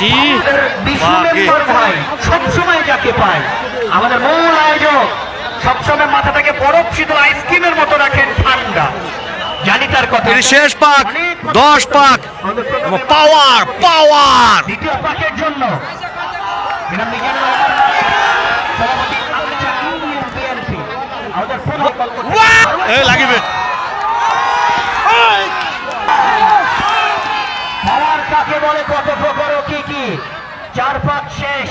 জি ভাই সবসময় যাকে পায় আমাদের মূল আয়োজক সবসময় মাথাটাকে বরফ শীতল আইসক্রিমের মতো রাখেন ঠান্ডা জানি তার কথা শেষ পাক 10 পাক পাওয়ার পাওয়ার দ্বিতীয় পাকের জন্য লাগিবে পাওয়ার কাকে বলে কত প্রকার ও কি কি 4 পাক শেষ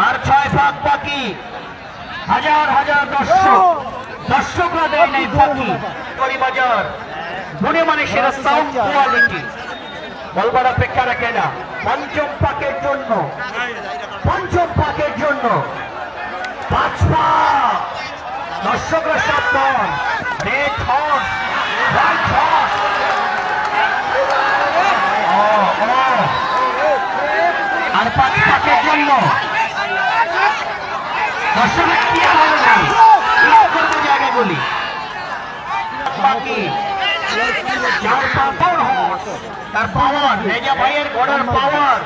আর 6 পাক বাকি হাজার হাজার দর্শকরা দেয় নাই ফাঁকি বাজার মনে মানে সেরা সাউন্ড কোয়ালিটি বলবার অপেক্ষা রাখে না পঞ্চম পাকের জন্য 5 পাক দর্শকরা সাবধান রেড হর্স হোয়াইট হর্স আর 5 পাকের জন্য দর্শকরা কি করতে জায়গাগুলি বাকি 4 পাক হর্স তার পাওয়ার রেজা ভাইয়ের ঘোড়ার পাওয়ার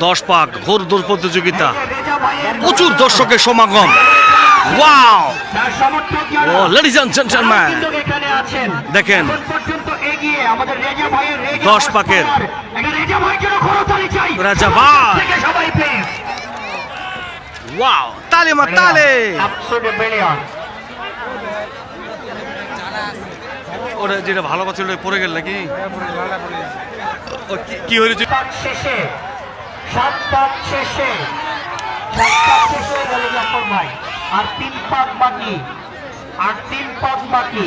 10 পাক ঘোর দৌড় প্রতিযোগিতা প্রচুর দর্শকের সমাগম wow oh ladies and gentleman দেখেন 10 পাকের রেজা ভাই ওয়াও তালে মা তালে ওরা যেটা ভালো কথা ছিল পড়ে গেল নাকি কি হয়েছে শেষে 7 পাক শেষে বলে জাফর ভাই আর 3 পাক বাকি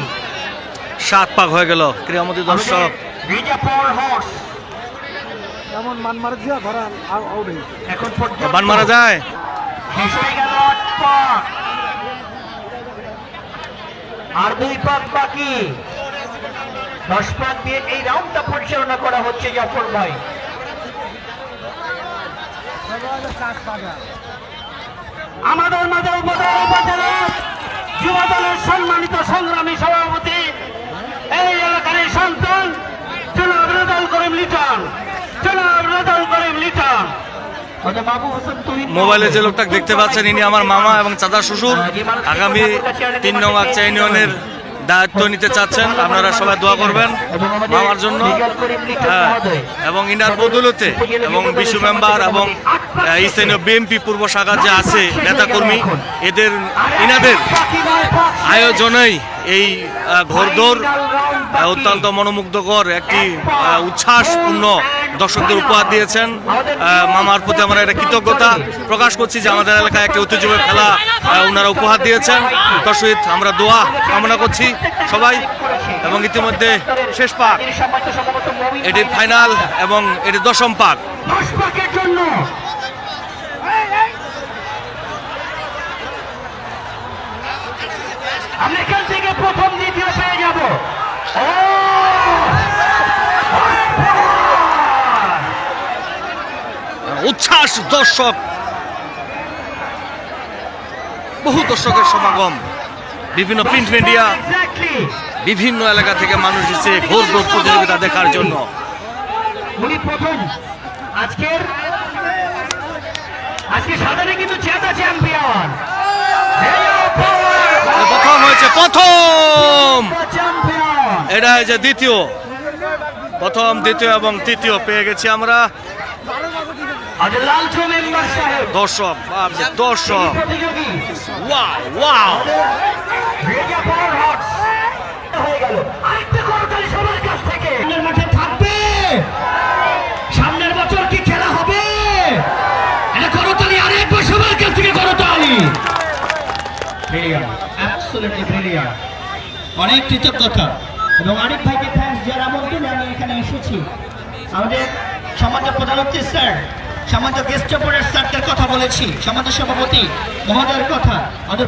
7 পাক হয়ে গেল ক্রীড়ামন্ত্রী দর্শক রেজা পাওয়ার হর্স এমন মান মারা দিয়া ধরা আউট এখন পর্যন্ত বান মারা যায় শেষ হয়ে গেল 8 পাক আর 2 পাক বাকি 10 পাক দিয়ে এই রাউন্ডটা পরিচালনা করা হচ্ছে জাফর ভাই আমাদের মাঝে উপজেলার যুব দলের সম্মানিত সংগ্রামী সভাপতি এই এলাকার সন্তান জনাব রেজাউল করিম লিটন মোবাইলে যে লোকটা দেখতে পাচ্ছেন ইনি আমার মামা এবং চাচা শ্বশুর আগামী 3 নং আকচা ইউনিয়নের দায়িত্ব নিতে চাচ্ছেন আপনারা সবাই দোয়া করবেন মামার জন্য এবং ইনার বদৌলতে এবং বিশ্ব মেম্বার এবং স্থানীয় বিএনপি পূর্ব শাখা যে আছে নেতাকর্মী ইনাদের আয়োজনেই এই ঘোড়দৌড় অত্যন্ত মনোমুগ্ধকর একটি উচ্ছ্বাসপূর্ণ দর্শকদের উপহার দিয়েছেন মামার প্রতি আমরা একটা কৃতজ্ঞতা প্রকাশ করছি যে আমাদের এলাকায় একটি ঐতিহ্যবাহী খেলা ওনারা উপহার দিয়েছেন দর্শক আমরা দোয়া কামনা করছি সবাই এবং ইতিমধ্যে শেষ পাক এটি ফাইনাল এবং এটি 10ম পাক আমরা এখান থেকে প্রথম দ্বিতীয় পেয়ে যাব উচ্ছ্বাস দর্শক বহু দর্শকের সমাগম বিভিন্ন প্রিন্ট মিডিয়া বিভিন্ন এলাকা থেকে মানুষ এসে ঘোড়দৌড় প্রতিযোগিতা দেখার জন্য উনি প্রথম আজকে সাধারণে কিন্তু জেতা চ্যাম্পিয়ন প্রথম হয়েছে এটা হয়েছে দ্বিতীয় প্রথম দ্বিতীয় এবং তৃতীয় পেয়ে গেছি আমরা দর্শক ওয়াও ওয়াও মাঠে থাকবে সামনের বছর কি খেলা হবে এটা করতালি আরেকবার সবার কাছ থেকে করতালি অনেক কৃতজ্ঞতা এবং আরিফ ভাইকে থ্যাঙ্কস যার আমন্ত্রণে আমি এখানে এসেছি আমাদের সমাজের প্রধান অতিথি স্যার সমাজ গেস্ট অফ অনার স্যারদের কথা বলেছি সমাজের সভাপতি মহোদয়ের কথা আমাদের